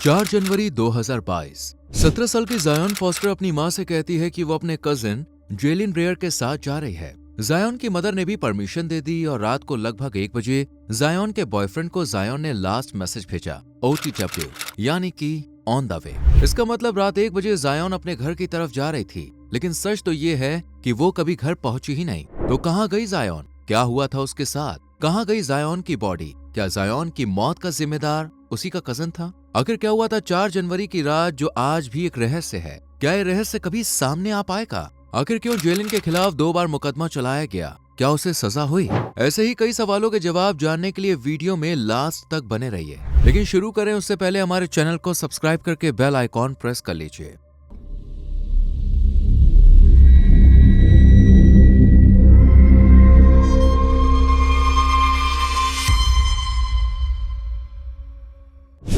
4 जनवरी 2022। 17 साल की जायन फॉस्टर अपनी मां से कहती है कि वो अपने कजिन जेलिन ब्रेयर के साथ जा रही है। जायन की मदर ने भी परमिशन दे दी और रात को लगभग 1 बजे जायन के बॉयफ्रेंड को जायन ने लास्ट मैसेज भेजा, OTW, यानी कि ऑन द वे। इसका मतलब रात 1 बजे जायन अपने घर की तरफ जा रही थी, लेकिन सच तो ये है कि वो कभी घर पहुंची ही नहीं। तो कहाँ गई जायन? क्या हुआ था उसके साथ? कहाँ गई जायन की बॉडी? क्या जायन की मौत का जिम्मेदार उसी का कजन था? आखिर क्या हुआ था 4 जनवरी की रात, जो आज भी एक रहस्य है? क्या ये रहस्य कभी सामने आ पाएगा? आखिर क्यों जेलिन के खिलाफ 2 बार मुकदमा चलाया गया? क्या उसे सजा हुई? ऐसे ही कई सवालों के जवाब जानने के लिए वीडियो में लास्ट तक बने रहिए। लेकिन शुरू करें उससे पहले हमारे चैनल को सब्सक्राइब करके बेल आइकॉन प्रेस कर लीजिए।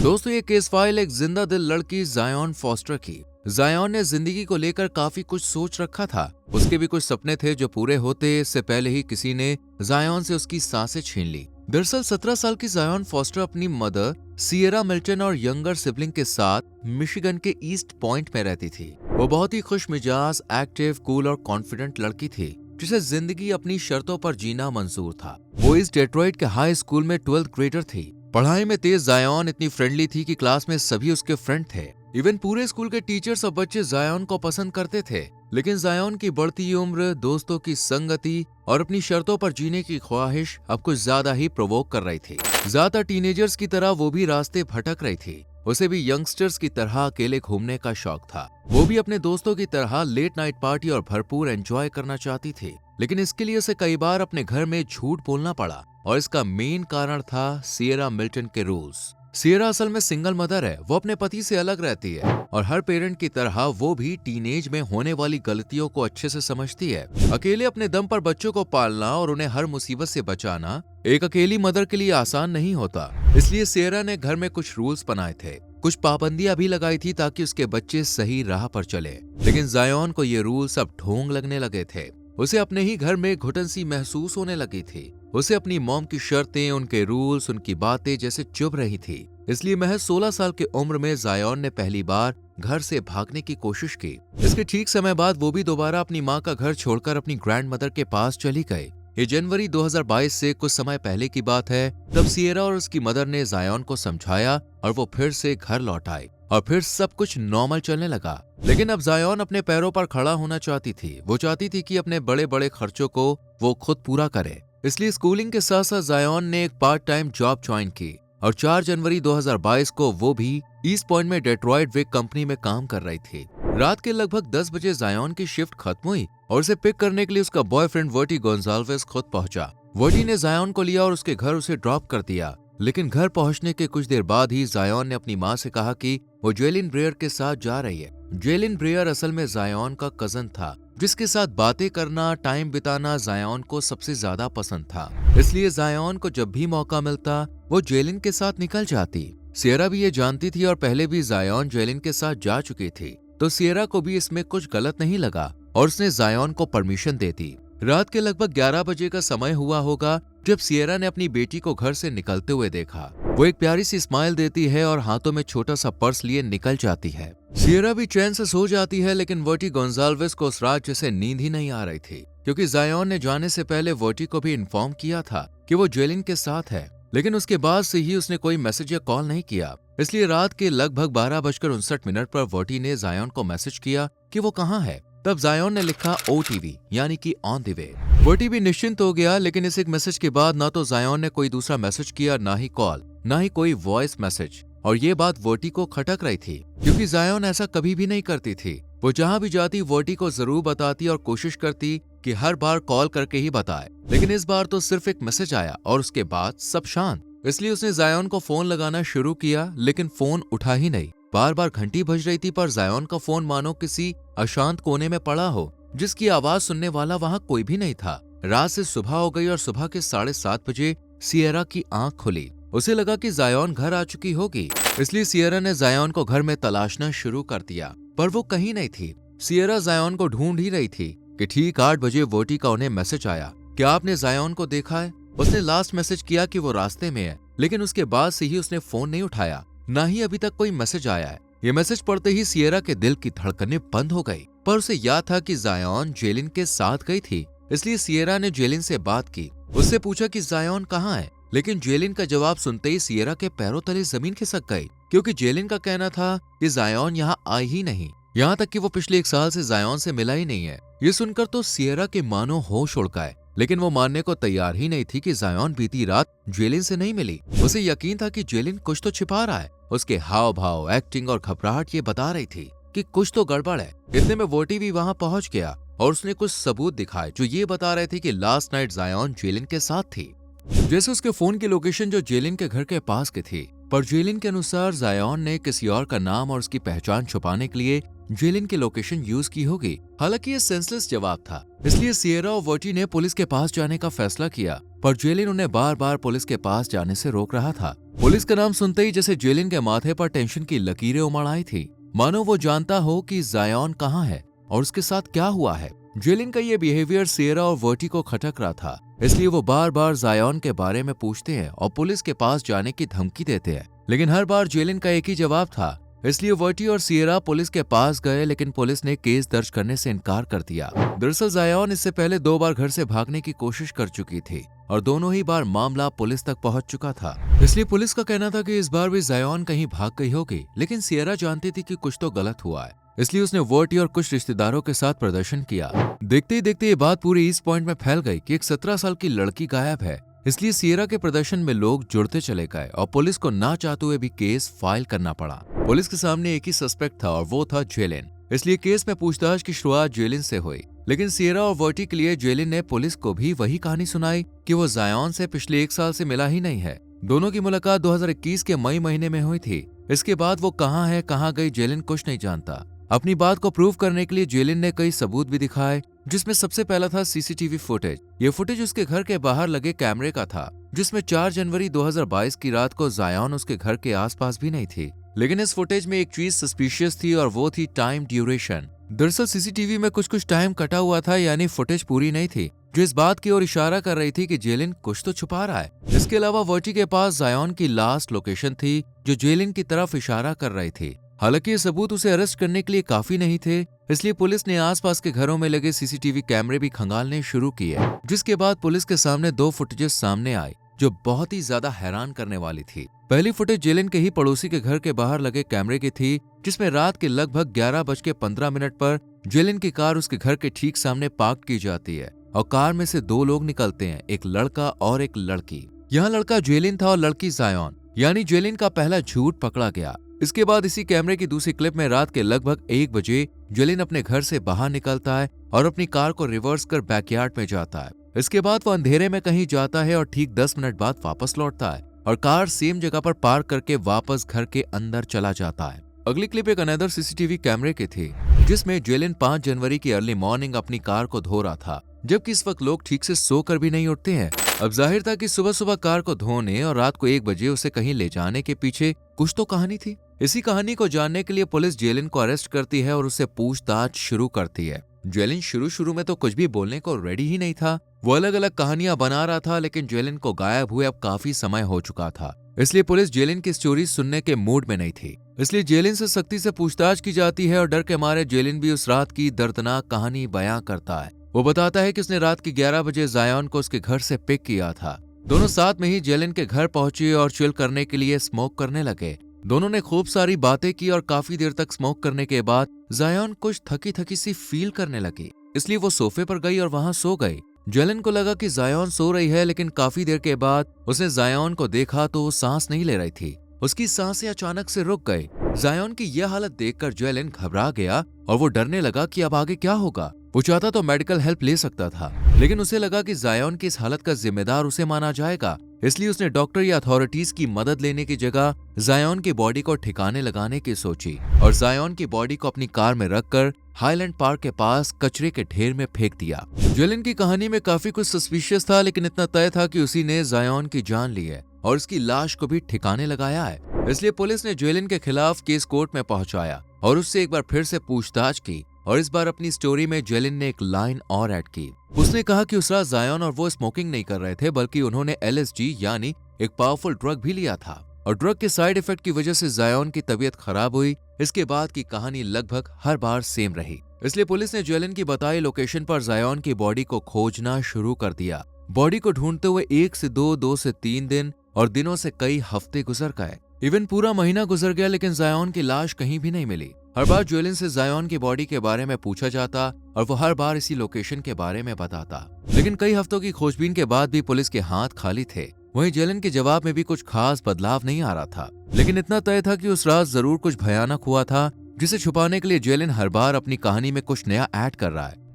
दोस्तों, ये केस फाइल एक जिंदा दिल लड़की जायन फॉस्टर की। जायन ने जिंदगी को लेकर काफी कुछ सोच रखा था। उसके भी कुछ सपने थे जो पूरे होते इससे पहले ही किसी ने जायन से उसकी सांसें छीन ली। दरअसल 17 साल की जायन फॉस्टर अपनी मदर सियरा मिल्टन और यंगर सिबलिंग के साथ मिशिगन के ईस्ट पॉइंट में रहती थी। वो बहुत ही खुश मिजाज, एक्टिव, कूल और कॉन्फिडेंट लड़की थी, जिसे जिंदगी अपनी शर्तों पर जीना मंजूर था। वो इस डेट्रॉइट के हाई स्कूल में 12th ग्रेडर थी। पढ़ाई में तेज जायन इतनी फ्रेंडली थी कि क्लास में सभी उसके फ्रेंड थे। इवन पूरे स्कूल के टीचर्स और बच्चे जायन को पसंद करते थे। लेकिन जायन की बढ़ती उम्र, दोस्तों की संगति और अपनी शर्तों पर जीने की ख्वाहिश अब कुछ ज्यादा ही प्रोवोक कर रही थी। ज्यादा टीनेजर्स की तरह वो भी रास्ते भटक रही थी। उसे भी यंगस्टर्स की तरह अकेले घूमने का शौक था। वो भी अपने दोस्तों की तरह लेट नाइट पार्टी और भरपूर एंजॉय करना चाहती थी। लेकिन इसके लिए उसे कई बार अपने घर में झूठ बोलना पड़ा, और इसका मेन कारण था सियरा मिल्टन के रूल्स। सियरा असल में सिंगल मदर है। वो अपने पति से अलग रहती है और हर पेरेंट की तरह वो भी टीनेज में होने वाली गलतियों को अच्छे से समझती है। अकेले अपने दम पर बच्चों को पालना और उन्हें हर मुसीबत से बचाना एक अकेली मदर के लिए आसान नहीं होता। इसलिए सियरा ने घर में कुछ रूल्स बनाए थे, कुछ पाबंदियां भी लगाई थी ताकि उसके बच्चे सही राह पर चले। लेकिन जायन को ये रूल्स अब ढोंग लगने लगे थे। उसे अपने ही घर में घुटन सी महसूस होने लगी थी। उसे अपनी मॉम की शर्तें, उनके रूल्स, उनकी बातें जैसे चुभ रही थी। इसलिए महज 16 साल की उम्र में जायन ने पहली बार घर से भागने की कोशिश की। इसके ठीक समय बाद वो भी दोबारा अपनी माँ का घर छोड़कर अपनी ग्रैंड मदर के पास चली गई। ये जनवरी 2022 से कुछ समय पहले की बात है। तब सियरा और उसकी मदर ने जायन को समझाया और वो फिर से घर लौट आई और फिर सब कुछ नॉर्मल चलने लगा। लेकिन अब जायन अपने पैरों पर खड़ा होना चाहती थी। वो चाहती थी कि अपने बड़े बड़े खर्चों को वो खुद पूरा करे। इसलिए स्कूलिंग के साथ साथ जायन ने एक पार्ट टाइम जॉब ज्वाइन की और 4 जनवरी 2022 को वो भी ईस्ट पॉइंट में डेट्रॉइट वेक कंपनी में काम कर रही थी। रात के लगभग 10 बजे जायन की शिफ्ट खत्म हुई और उसे पिक करने के लिए उसका बॉयफ्रेंड वर्टी गोंजाल्वेस खुद पहुंचा। वर्टी ने जायन को लिया और उसके घर उसे ड्रॉप कर दिया। लेकिन घर पहुंचने के कुछ देर बाद ही जायन ने अपनी मां से कहा कि वो जेलिन ब्रेयर के साथ जा रही है। जेलिन ब्रेयर असल में जायन का कजन था, जिसके साथ बातें करना, टाइम बिताना जायन को सबसे ज्यादा पसंद था। इसलिए जायन को जब भी मौका मिलता वो जेलिन के साथ निकल जाती। सियरा भी ये जानती थी और पहले भी जायन जेलिन के साथ जा चुकी थी, तो सियरा को भी इसमें कुछ गलत नहीं लगा और उसने जायन को परमिशन दे दी। रात के लगभग 11 बजे का समय हुआ होगा जब सियरा ने अपनी बेटी को घर से निकलते हुए देखा। वो एक प्यारी सी स्माइल देती है और हाथों में छोटा सा पर्स लिए निकल जाती है। सियरा भी चैन से सो जाती है, लेकिन वर्टी गोंजाल्वेस को उस रात जैसे नींद ही नहीं आ रही थी, क्योंकि जायन ने जाने से पहले वर्टी को भी इन्फॉर्म किया था कि वो जेलिन के साथ है। लेकिन उसके बाद से ही उसने कोई मैसेज या कॉल नहीं किया। इसलिए रात के लगभग 12:59 पर वर्टी ने जायन को मैसेज किया कि वो कहाँ है। तब जायन ने लिखा OTV, यानी कि ऑन द वे। वर्टी भी निश्चिंत हो गया, लेकिन इस एक मैसेज के बाद ना तो जायन ने कोई दूसरा मैसेज किया, ना ही कॉल, ना ही कोई वॉइस मैसेज। और ये बात वर्टी को खटक रही थी, क्योंकि जायन ऐसा कभी भी नहीं करती थी। वो जहाँ भी जाती वर्टी को जरूर बताती और कोशिश करती कि हर बार कॉल करके ही बताए। लेकिन इस बार तो सिर्फ एक मैसेज आया और उसके बाद सब शांत। इसलिए उसने जायन को फोन लगाना शुरू किया, लेकिन फोन उठा ही नहीं। बार बार घंटी बज रही थी, पर जायन का फोन मानो किसी अशांत कोने में पड़ा हो, जिसकी आवाज सुनने वाला वहाँ कोई भी नहीं था। रात से सुबह हो गई और सुबह के 7:30 बजे सियरा की आंख खुली। उसे लगा कि जायन घर आ चुकी होगी, इसलिए सियरा ने जायन को घर में तलाशना शुरू कर दिया, पर वो कहीं नहीं थी। सियरा जायन को ढूंढ ही रही थी कि ठीक 8 बजे वर्टी का उन्हें मैसेज आया, क्या आपने जायन को देखा है? उसने लास्ट मैसेज किया कि वो रास्ते में है, लेकिन उसके बाद से ही उसने फोन नहीं उठाया। ना ही अभी तक कोई मैसेज आया है। ये मैसेज पढ़ते ही सियरा के दिल की धड़कनें बंद हो गई, पर उसे याद था कि जायन जेलिन के साथ गई थी। इसलिए सियरा ने जेलिन से बात की, उससे पूछा कि जायन कहाँ है। लेकिन जेलिन का जवाब सुनते ही सियरा के पैरों तले जमीन खिसक गई, क्योंकि जेलिन का कहना था कि जायन यहाँ आई ही नहीं, यहाँ तक कि वो पिछले 1 साल से जायन से मिला ही नहीं है। ये सुनकर तो सियरा के मानो होश उड़ गए, लेकिन वो मानने को तैयार ही नहीं थी कि जायन बीती रात जेलिन से नहीं मिली। उसे यकीन था कि जेलिन कुछ तो छिपा रहा है। उसके हाव भाव, एक्टिंग और घबराहट ये बता रही थी कि कुछ तो गड़बड़ है। इतने में वोटी भी वहां पहुंच गया और उसने कुछ सबूत दिखाए जो ये बता रहे थे कि लास्ट नाइट जायन जेलिन के साथ थी। जैसे उसके फोन की लोकेशन जो जेलिन के घर के पास की थी, पर जेलिन के अनुसार जायन ने किसी और का नाम और उसकी पहचान छुपाने के लिए जेलिन की लोकेशन यूज की होगी। हालांकि ये सेंसलेस जवाब था, इसलिए सियरा और वोटी ने पुलिस के पास जाने का फैसला किया, पर जेलिन उन्हें बार बार पुलिस के पास जाने से रोक रहा था। पुलिस का नाम सुनते ही जैसे जेलिन के माथे पर टेंशन की लकीरें उमड़ आई थी, मानो वो जानता हो कि जायन कहाँ है और उसके साथ क्या हुआ है। जेलिन का ये बिहेवियर सियरा और वोटी को खटक रहा था, इसलिए वो बार बार जायन के बारे में पूछते हैं और पुलिस के पास जाने की धमकी देते हैं। लेकिन हर बार जेलिन का एक ही जवाब था, इसलिए वोटी और सियरा पुलिस के पास गए, लेकिन पुलिस ने केस दर्ज करने से इनकार कर दिया। दरअसल जायन इससे पहले 2 बार घर से भागने की कोशिश कर चुकी थी और दोनों ही बार मामला पुलिस तक पहुंच चुका था। इसलिए पुलिस का कहना था कि इस बार भी जायन कहीं भाग गई होगी, लेकिन सियरा जानती थी कि कुछ तो गलत हुआ है, इसलिए उसने वोटी और कुछ रिश्तेदारों के साथ प्रदर्शन किया। देखते ही देखते ये बात पूरी ईस्ट पॉइंट में फैल गई कि एक 17 साल की लड़की गायब है। इसलिए सियरा के प्रदर्शन में लोग जुड़ते चले गए और पुलिस को ना चाहते हुए भी केस फाइल करना पड़ा। पुलिस के सामने एक ही सस्पेक्ट था और वो था जेलिन, इसलिए केस में पूछताछ की शुरुआत जेलिन से हुई। लेकिन सियरा और वोटी के लिए जेलिन ने पुलिस को भी वही कहानी सुनाई कि वो जायन से पिछले 1 साल से मिला ही नहीं है। दोनों की मुलाकात 2021 के मई महीने में हुई थी। इसके बाद वो कहाँ है, कहाँ गई, जेलिन कुछ नहीं जानता। अपनी बात को प्रूव करने के लिए जेलिन ने कई सबूत भी दिखाए, जिसमें सबसे पहला था सीसीटीवी फुटेज। ये फुटेज उसके घर के बाहर लगे कैमरे का था, जिसमें 4 जनवरी 2022 की रात को जायन उसके घर के आसपास भी नहीं थी। लेकिन इस फुटेज में एक चीज सस्पिशियस थी और वो थी टाइम ड्यूरेशन। दरअसल सीसीटीवी में कुछ टाइम कटा हुआ था, यानी फुटेज पूरी नहीं थी, जो इस बात की ओर इशारा कर रही थी कि जेलिन कुछ तो छुपा रहा है। इसके अलावा वोटी के पास जायन की लास्ट लोकेशन थी जो जेलिन की तरफ इशारा कर रही थी। हालांकि ये सबूत उसे अरेस्ट करने के लिए काफी नहीं थे, इसलिए पुलिस ने आसपास के घरों में लगे सीसीटीवी कैमरे भी खंगालने शुरू किए, जिसके बाद पुलिस के सामने 2 फुटेजेस सामने आई जो बहुत ही ज्यादा हैरान करने वाली थी। पहली फुटेज जेलिन के ही पड़ोसी के घर के बाहर लगे कैमरे की थी, जिसमें रात के लगभग 11:15 पर जेलिन की कार उसके घर के ठीक सामने पार्क की जाती है और कार में से 2 लोग निकलते हैं, एक लड़का और एक लड़की। यहाँ लड़का जेलिन था और लड़की जायन, यानी जेलिन का पहला झूठ पकड़ा गया। इसके बाद इसी कैमरे की दूसरी क्लिप में रात के लगभग 1 बजे जेलिन अपने घर से बाहर निकलता है और अपनी कार को रिवर्स कर बैकयार्ड में जाता है। इसके बाद वो अंधेरे में कहीं जाता है और ठीक 10 मिनट बाद वापस लौटता है और कार सेम जगह पर पार्क करके वापस घर के अंदर चला जाता है। अगली क्लिप एक अनदर सीसीटीवी कैमरे की थी, जिसमें जेलिन 5 जनवरी की अर्ली मॉर्निंग अपनी कार को धो रहा था, जबकि इस वक्त लोग ठीक से सोकर भी नहीं उठते हैं। अब जाहिर था कि सुबह सुबह कार को धोने और रात को 1 बजे उसे कहीं ले जाने के पीछे कुछ तो कहानी थी। इसी कहानी को जानने के लिए पुलिस जेलिन को अरेस्ट करती है और उससे पूछताछ शुरू करती है। जेलिन शुरू में तो कुछ भी बोलने को रेडी ही नहीं था। वो अलग अलग कहानियां बना रहा था, लेकिन जेलिन को गायब हुए अब काफी समय हो चुका था, इसलिए पुलिस जेलिन की स्टोरी सुनने के मूड में नहीं थी। इसलिए जेलिन से सख्ती से पूछताछ की जाती है और डर के मारे जेलिन भी उस रात की दर्दनाक कहानी बयां करता है। वो बताता है कि उसने रात के 11 बजे जायन को उसके घर से पिक किया था। दोनों साथ में ही जेलिन के घर पहुंचे और चिल करने के लिए स्मोक करने लगे। दोनों ने खूब सारी बातें की और काफी देर तक स्मोक करने के बाद जायन कुछ थकी थकी सी फील करने लगी, इसलिए वो सोफे पर गई और वहां सो गई। जेलिन को लगा कि जायन सो रही है, लेकिन काफी देर के बाद उसने जायन को देखा तो वो सांस नहीं ले रही थी। उसकी सांसें अचानक से रुक गई। जायन की यह हालत देखकर जेलिन घबरा गया और वो डरने लगा कि अब आगे क्या होगा। वो चाहता तो मेडिकल हेल्प ले सकता था, लेकिन उसे लगा कि जायन की इस हालत का जिम्मेदार उसे माना जाएगा, इसलिए उसने डॉक्टर या अथॉरिटीज की मदद लेने की जगह जायन की बॉडी को ठिकाने लगाने की सोची और जायन की बॉडी को अपनी कार में रखकर हाईलैंड पार्क के पास कचरे के ढेर में फेंक दिया। जेलिन की कहानी में काफी कुछ सस्पिशियस था, लेकिन इतना तय था कि उसी ने जायन की जान ली है और उसकी लाश को भी ठिकाने लगाया है। इसलिए पुलिस ने जेलिन के खिलाफ केस कोर्ट में पहुंचाया और उससे एक बार फिर से पूछताछ की और इस बार अपनी स्टोरी में जेलिन ने एक लाइन और ऐड की। उसने कहा कि उस रात जायन और वो स्मोकिंग नहीं कर रहे थे, बल्कि उन्होंने LSD यानी एक पावरफुल ड्रग भी लिया था और ड्रग के साइड इफेक्ट की वजह से जायन की तबीयत खराब हुई। इसके बाद की कहानी लगभग हर बार सेम रही, इसलिए पुलिस ने जेलन की बताई लोकेशन पर जायन की बॉडी को खोजना शुरू कर दिया। बॉडी को ढूंढते हुए 1 से 2 से 3 दिन और दिनों से कई हफ्ते गुजर गए। इवन पूरा महीना गुजर गया, लेकिन जायन की लाश कहीं भी नहीं मिली। हर बार जेलन से जायन की बॉडी के बारे में पूछा जाता और वो हर बार इसी लोकेशन के बारे में बताता, लेकिन कई हफ्तों की खोजबीन के बाद भी पुलिस के हाथ खाली थे। वहीं जेलन के जवाब में भी कुछ खास बदलाव नहीं आ रहा था, लेकिन इतना तय था कि उस रात जरूर कुछ भयानक हुआ था, जिसे छुपाने के लिए जेलन हर बार अपनी कहानी में कुछ नया ऐड कर रहा है।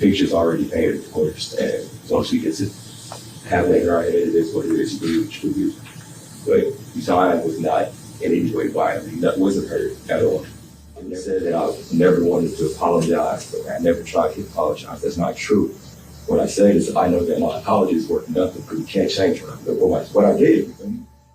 Picture's already painted, of course, and once we get to have that in our head, it is what it is. We but Zion was not in any way violent. That wasn't hurt at all. And they said that I never wanted to apologize, but I never tried to apologize. That's not true. What I say is I know that my apology is worth nothing because you can't change what I did.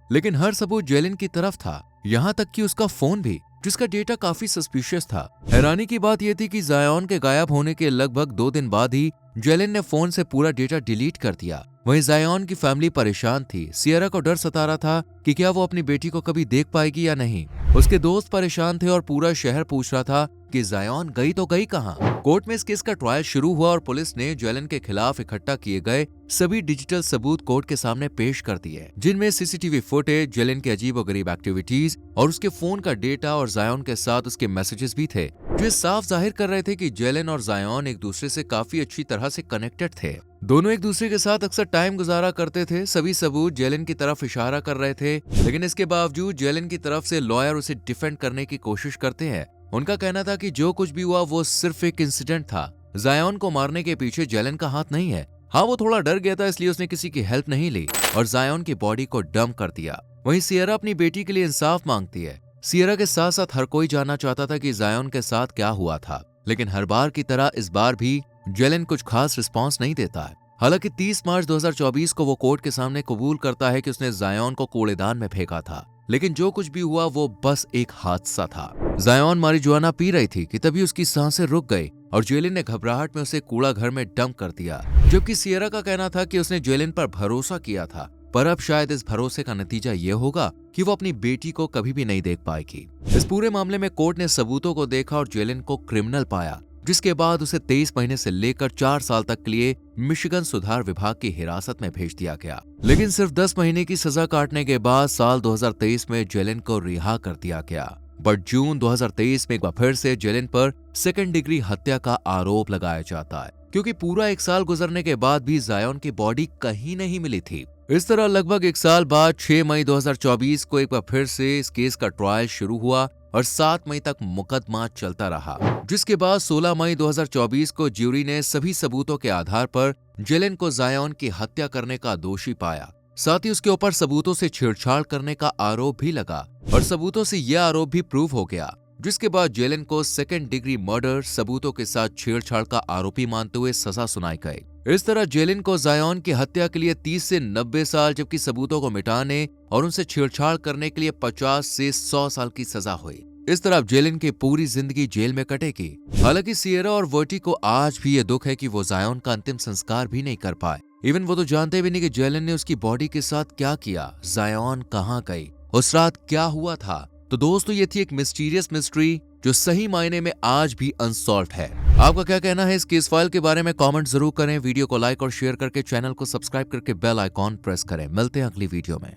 लेकिन हर सबूत जेलन की तरफ था, यहाँ तक कि उसका phone भी, जिसका डेटा काफी सस्पिशियस था। हैरानी की बात यह थी कि जायन के गायब होने के लगभग 2 दिन बाद ही जेलन ने फोन से पूरा डेटा डिलीट कर दिया। वहीं जायन की फैमिली परेशान थी। सियरा को डर सता रहा था कि क्या वो अपनी बेटी को कभी देख पाएगी या नहीं। उसके दोस्त परेशान थे और पूरा शहर पूछ रहा था कि जायन गई तो गई कहां। कोर्ट में इस केस का ट्रायल शुरू हुआ और पुलिस ने जेलन के खिलाफ इकट्ठा किए गए सभी डिजिटल सबूत कोर्ट के सामने पेश कर दिए, जिनमें सीसीटीवी फुटेज, जेलन के अजीबोगरीब एक्टिविटीज और उसके फोन का डेटा और जायन के साथ उसके मैसेजेस भी थे, जो साफ जाहिर कर रहे थे कि जेलन और जायन एक दूसरे से काफी अच्छी तरह से कनेक्टेड थे। दोनों एक दूसरे के साथ अक्सर टाइम गुजारा करते थे। सभी सबूत जेलन की तरफ इशारा कर रहे थे, लेकिन इसके बावजूद जेलन की तरफ से लॉयर उसे डिफेंड करने की कोशिश करते हैं। उनका कहना था कि जो कुछ भी हुआ वो सिर्फ एक इंसिडेंट था। जायन को मारने के पीछे जेलन का हाथ नहीं है। हाँ, वो थोड़ा डर गया था, इसलिए उसने किसी की हेल्प नहीं ली और जायन की बॉडी को डंप कर दिया। वहीं सियरा अपनी बेटी के लिए इंसाफ मांगती है। सियरा के साथ साथ हर कोई जानना चाहता था कि जायन के साथ क्या हुआ था, लेकिन हर बार की तरह इस बार भी जेलन कुछ खास रिस्पॉन्स नहीं देता है। हालांकि 30 मार्च 2024 को वो कोर्ट के सामने कबूल करता है कि उसने जायन को कूड़ेदान में फेंका था, लेकिन जो कुछ भी हुआ वो बस एक हादसा था। जायन मारिजुआना पी रही थी कि तभी उसकी सांसें रुक गई और जेलिन ने घबराहट में उसे कूड़ा घर में डंप कर दिया, जबकि सियरा का कहना था कि उसने जेलिन पर भरोसा किया था, पर अब शायद इस भरोसे का नतीजा ये होगा कि वो अपनी बेटी को कभी भी नहीं देख पाएगी। इस पूरे मामले में कोर्ट ने सबूतों को देखा और जेलिन को क्रिमिनल पाया, जिसके बाद उसे 23 महीने से लेकर 4 साल तक के लिए मिशिगन सुधार विभाग की हिरासत में भेज दिया गया। लेकिन सिर्फ 10 महीने की सजा काटने के बाद साल 2023 में जेलिन को रिहा कर दिया गया। बट जून 2023 में एक बार फिर से जेलिन पर 2nd डिग्री हत्या का आरोप लगाया जाता है, क्योंकि पूरा 1 साल गुजरने के बाद भी जायन की बॉडी कहीं नहीं मिली थी। इस तरह लगभग 1 साल बाद 6 मई 2024 को एक बार फिर से इस केस का ट्रायल शुरू हुआ और 7 मई तक मुकदमा चलता रहा, जिसके बाद 16 मई 2024 को ज्यूरी ने सभी सबूतों के आधार पर जेलिन को जायन की हत्या करने का दोषी पाया। साथ ही उसके ऊपर सबूतों से छेड़छाड़ करने का आरोप भी लगा और सबूतों से यह आरोप भी प्रूव हो गया, जिसके बाद जेलिन को 2nd डिग्री मर्डर, सबूतों के साथ छेड़छाड़ का आरोपी मानते हुए सजा सुनाई गई। इस तरह जेलिन को जायन की हत्या के लिए 30 से 90 साल, जबकि सबूतों को मिटाने और उनसे छेड़छाड़ करने के लिए 50 से 100 साल की सजा हुई। इस तरह जेलिन की पूरी जिंदगी जेल में कटेगी। हालांकि सियरा और वर्टी को आज भी ये दुख है कि वो जायन का अंतिम संस्कार भी नहीं कर पाए। इवन वो तो जानते भी नहीं कि जेलिन ने उसकी बॉडी के साथ क्या किया, जायन कहाँ गई, उस रात क्या हुआ था। तो दोस्तों, ये थी एक मिस्टीरियस मिस्ट्री जो सही मायने में आज भी अनसॉल्व्ड है। आपका क्या कहना है इस केस फाइल के बारे में? कमेंट जरूर करें। वीडियो को लाइक और शेयर करके चैनल को सब्सक्राइब करके बेल आइकॉन प्रेस करें। मिलते हैं अगली वीडियो में।